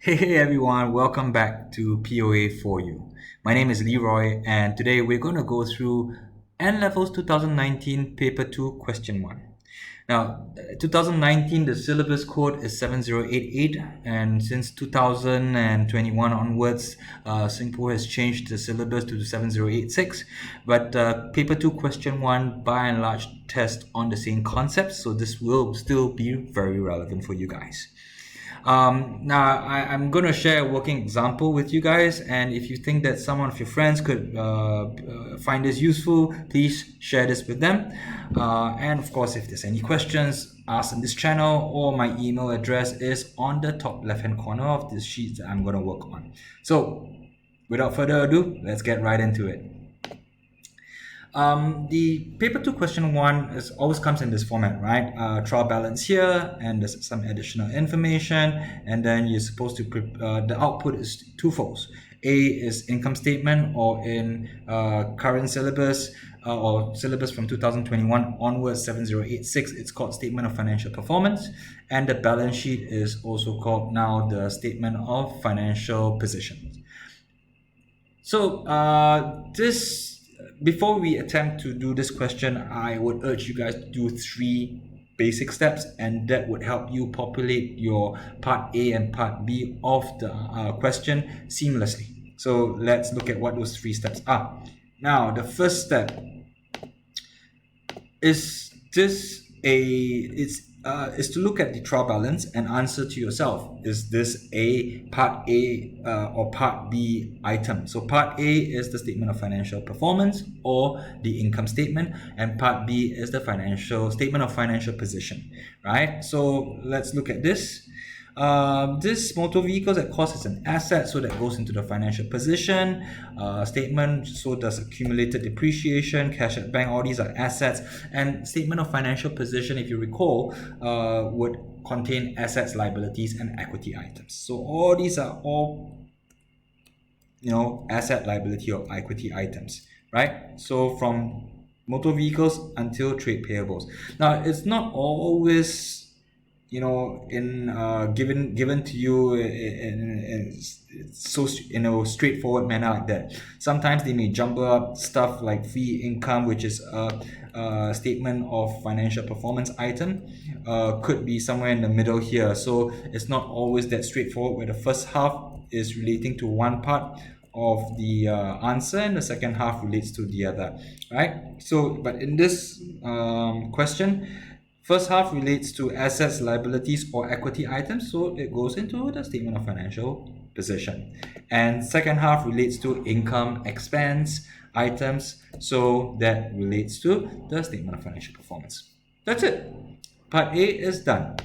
Hey everyone, welcome back to POA for you. My name is Leroy, and today we're going to go through N Levels 2019 Paper 2 Question 1. Now, 2019, the syllabus code is 7088, and since 2021 onwards, Singapore has changed the syllabus to 7086. But Paper 2 Question 1 by and large test on the same concepts, so this will still be very relevant for you guys. Now, I'm going to share a working example with you guys, and if you think that some of your friends could find this useful, please share this with them. And of course, if there's any questions, ask in this channel, or my email address is on the top left-hand corner of this sheet that I'm going to work on. So, without further ado, let's get right into it. The paper 2 question 1 always comes in this format, right? Trial balance here, and there's some additional information, and then you're supposed to the output is twofold. A is income statement, or in current syllabus or syllabus from 2021 onwards, 7086, it's called statement of financial performance, and the balance sheet is also called now the statement of financial position. So before we attempt to do this question, I would urge you guys to do 3 basic steps, and that would help you populate your part A and part B of the question seamlessly. So let's look at what those 3 steps are. Now, the first step is is to look at the trial balance and answer to yourself, is this part A or part B item? So part A is the statement of financial performance or the income statement, and part B is the statement of financial position, right? So let's look at this. This motor vehicles at cost is an asset, so that goes into the financial position statement. So does accumulated depreciation, cash at bank, all these are assets. And statement of financial position, if you recall, would contain assets, liabilities, and equity items. So all these are all, asset, liability, or equity items, right? So from motor vehicles until trade payables. Now, it's not always given to you in a straightforward manner like that. Sometimes they may jumble up stuff like fee income, which is a statement of financial performance item, could be somewhere in the middle here. So it's not always that straightforward, where the first half is relating to one part of the answer and the second half relates to the other, right? So, but in this question, first half relates to assets, liabilities, or equity items, so it goes into the statement of financial position. And second half relates to income, expense items, so that relates to the statement of financial performance. That's it. Part A is done.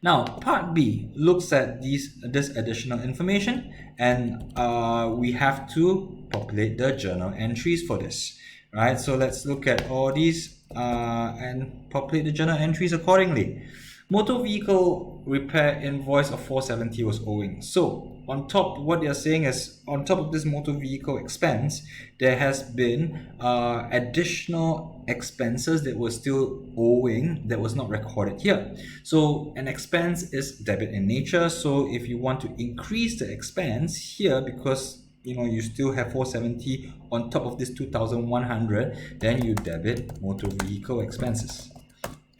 Now, part B looks at this additional information, and we have to populate the journal entries for this, right? So let's look at all these and populate the journal entries accordingly. Motor vehicle repair invoice of 470 was owing. So on top, what they're saying is, on top of this motor vehicle expense, there has been additional expenses that were still owing that was not recorded here. So an expense is debit in nature. So if you want to increase the expense here, because you still have 470 on top of this 2,100, then you debit motor vehicle expenses.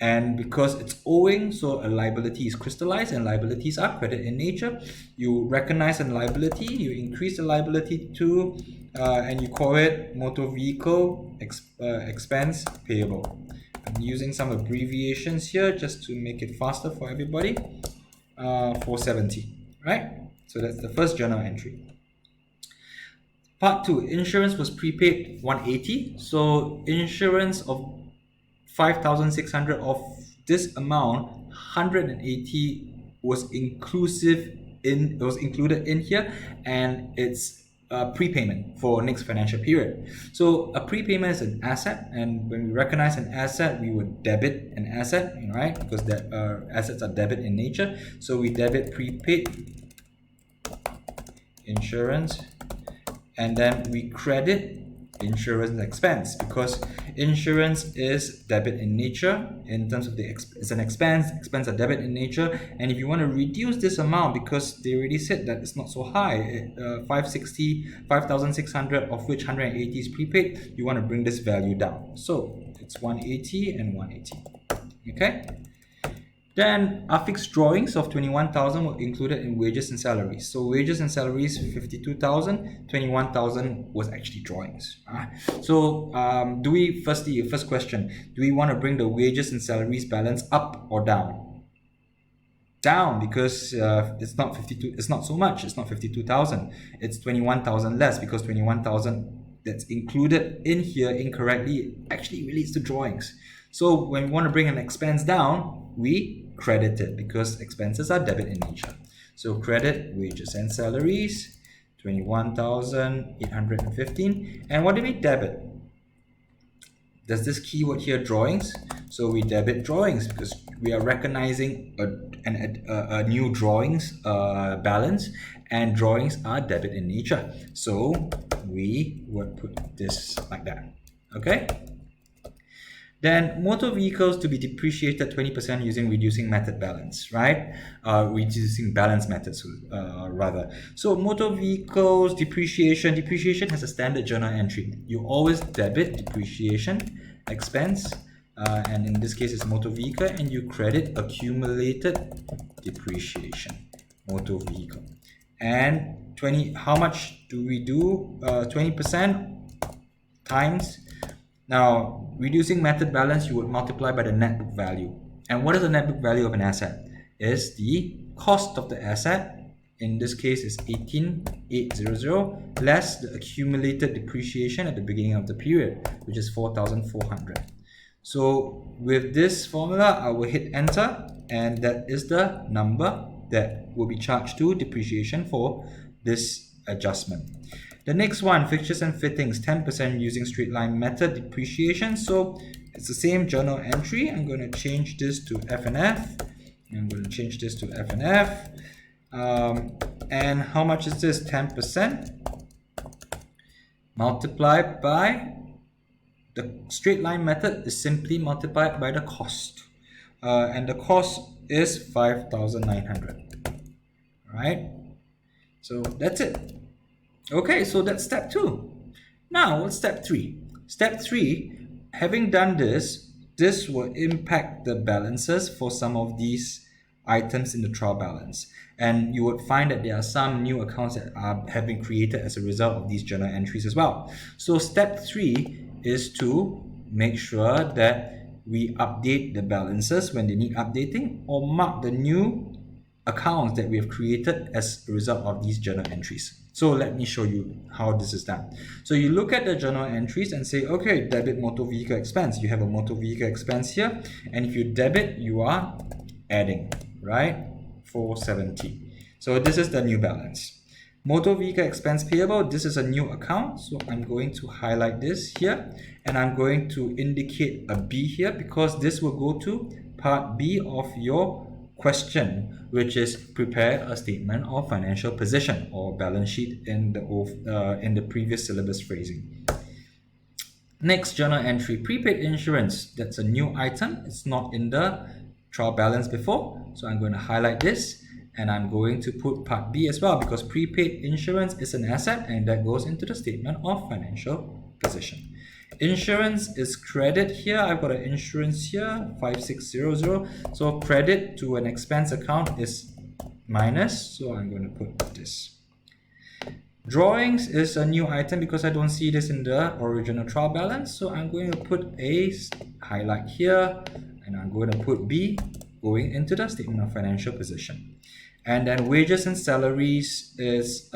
And because it's owing, so a liability is crystallized, and liabilities are credit in nature. You recognize a liability, you increase the liability to, and you call it motor vehicle expense payable. I'm using some abbreviations here just to make it faster for everybody. 470, right? So that's the first journal entry. Part 2, insurance was prepaid 180. So insurance of 5,600, of this amount, 180 was included in here, and it's prepayment for next financial period. So a prepayment is an asset, and when we recognize an asset, we would debit an asset, right? Because assets are debit in nature. So we debit prepaid insurance, and then we credit insurance expense, because insurance is debit in nature in terms of it's an expense are debit in nature. And if you want to reduce this amount, because they already said that it's not so high, 5,600 of which 180 is prepaid, you want to bring this value down. So it's 180 and 180. Okay. Then our fixed drawings of 21,000 were included in wages and salaries. So wages and salaries 52,000, 21,000 was actually drawings. So first question, do we want to bring the wages and salaries balance up or down? Down, because it's not 52, it's not so much, it's not 52,000, it's 21,000 less, because 21,000 that's included in here incorrectly actually relates to drawings. So when we want to bring an expense down, we credit it, because expenses are debit in nature. So credit wages and salaries 21,815. And what do we debit? Does this keyword here drawings? So we debit drawings because we are recognizing a new drawings balance, and drawings are debit in nature. So we would put this like that. Okay. Then motor vehicles to be depreciated 20% using reducing method balance, right? Reducing balance methods rather. So motor vehicles depreciation has a standard journal entry. You always debit depreciation expense, and in this case it's motor vehicle, and you credit accumulated depreciation motor vehicle. And how much do we do? 20% times. Now, reducing method balance, you would multiply by the net book value. And what is the net book value of an asset? Is the cost of the asset, in this case is 18,800, less the accumulated depreciation at the beginning of the period, which is 4,400. So with this formula, I will hit enter, and that is the number that will be charged to depreciation for this adjustment. The next one, fixtures and fittings, 10% using straight line method depreciation. So it's the same journal entry. I'm going to change this to F&F. I'm going to change this to F&F. And how much is this? 10% multiplied by the straight line method is simply multiplied by the cost. And the cost is 5,900. Right? So that's it. Okay, so that's step 2. Now, what's step 3? Step 3, having done this will impact the balances for some of these items in the trial balance. And you would find that there are some new accounts that have been created as a result of these journal entries as well. So step 3 is to make sure that we update the balances when they need updating, or mark the new accounts that we have created as a result of these journal entries. So let me show you how this is done. So you look at the journal entries and say, okay, debit motor vehicle expense. You have a motor vehicle expense here, and if you debit, you are adding, right? 470. So this is the new balance. Motor vehicle expense payable, this is a new account. So I'm going to highlight this here, and I'm going to indicate a B here, because this will go to part B of your question, which is prepare a statement of financial position or balance sheet in the previous syllabus phrasing. Next journal entry, prepaid insurance. That's a new item. It's not in the trial balance before. So I'm going to highlight this, and I'm going to put part B as well, because prepaid insurance is an asset, and that goes into the statement of financial position. Insurance is credit here. I've got an insurance here, 5600. So credit to an expense account is minus. So I'm going to put this. Drawings is a new item because I don't see this in the original trial balance. So I'm going to put a highlight here, and I'm going to put B going into the statement of financial position. And then wages and salaries is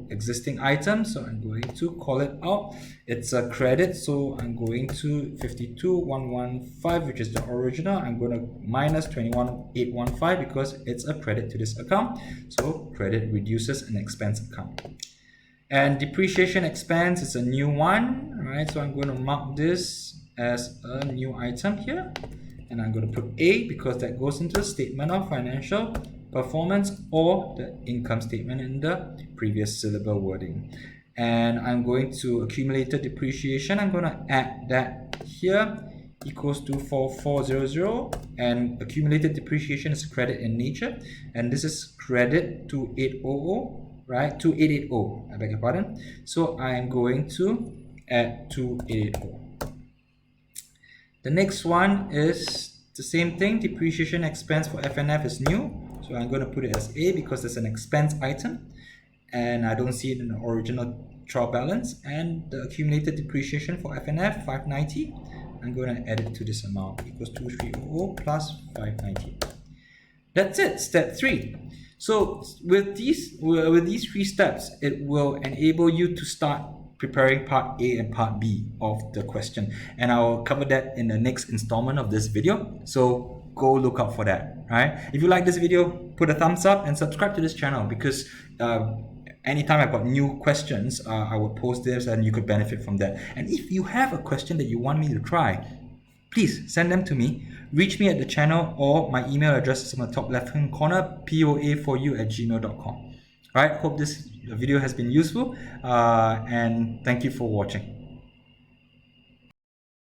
existing item, so I'm going to call it out. It's a credit, so I'm going to 52,115, which is the original. I'm going to minus 21,815 because it's a credit to this account. So credit reduces an expense account. And depreciation expense is a new one, right? So I'm going to mark this as a new item here. And I'm going to put A because that goes into the statement of financial performance or the income statement in the previous syllable wording. and I'm going to accumulated depreciation. I'm going to add that here, equals to 4400, and accumulated depreciation is credit in nature, and this is credit to 800, right? 2880, I beg your pardon. So I'm going to add 2880. The next one is the same thing. Depreciation expense for FNF is new, so I'm going to put it as A because it's an expense item and I don't see it in the original trial balance. And the accumulated depreciation for FNF 590, I'm going to add it to this amount, equals 2300 plus 590. That's it, step 3. So with these 3 steps, it will enable you to start preparing part A and part B of the question, and I will cover that in the next installment of this video, so go look out for that. Right? If you like this video, put a thumbs up and subscribe to this channel, because anytime I've got new questions, I will post this and you could benefit from that. And if you have a question that you want me to try, please send them to me. Reach me at the channel, or my email address is on the top left hand corner, poa4u@gmail.com. Alright, hope this video has been useful, and thank you for watching.